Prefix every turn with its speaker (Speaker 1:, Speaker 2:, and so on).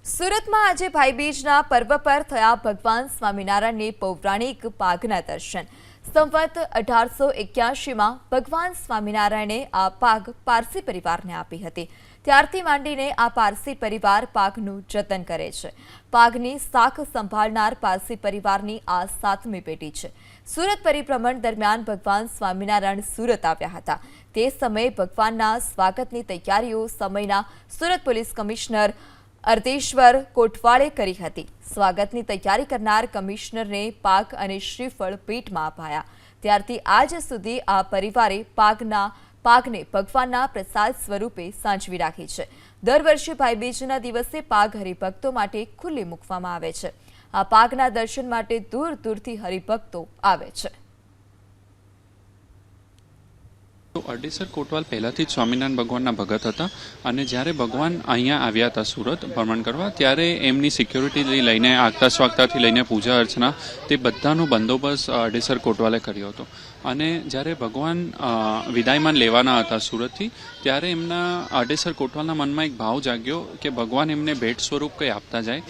Speaker 1: સુરતમાં આજે ભાઈબીજના પર્વ પર થયા ભગવાન સ્વામિનારાયણની પૌરાણિક પાઘના દર્શન। સંવત 1881માં ભગવાન સ્વામિનારાયણે આ પાઘ પારસી પરિવારને આપી હતી। ત્યારથી માંડીને આ પારસી પરિવાર પાઘનું જતન કરે છે। પાઘની સાખ સંભાળનાર પારસી પરિવારની આ 7મી પેઢી છે। સુરત પરિભ્રમણ દરમિયાન ભગવાન સ્વામિનારાયણ સુરત આવ્યા હતા। તે સમયે ભગવાનના સ્વાગતની તૈયારીઓ સમયના સુરત પોલીસ કમિશનર અર્દેશ્વર કોટવાળે કરી હતી। સ્વાગતની તૈયારી કરનાર કમિશનરને પાક અને શ્રીફળ ભેટમાં અપાયા। ત્યારથી આજ સુધી આ પરિવારે પાકને ભગવાનના પ્રસાદ સ્વરૂપે સાચવી રાખી છે। દર વર્ષે ભાઈબીજના દિવસે પાક હરિભક્તો માટે ખુલ્લી મૂકવામાં આવે છે। આ પાકના દર્શન માટે દૂર દૂરથી હરિભક્તો આવે છે।
Speaker 2: અરડેસર કોટવાલ પહેલાથી જ સ્વામિનારાયણ ભગવાનના ભગત હતા અને જ્યારે ભગવાન અહીંયા આવ્યા હતા સુરત ભ્રમણ કરવા ત્યારે એમની સિક્યોરિટી લઈને આગતા સ્વાગતાથી લઈને પૂજા અર્ચના તે બધાનો બંદોબસ્ત અરડેસર કોટવાલે કર્યો હતો અને જ્યારે ભગવાન વિદાયમાન લેવાના હતા સુરતથી ત્યારે એમના અરડેસર કોટવાલના મનમાં એક ભાવ જાગ્યો કે ભગવાન એમને ભેટ સ્વરૂપ કંઈ આપતા જાય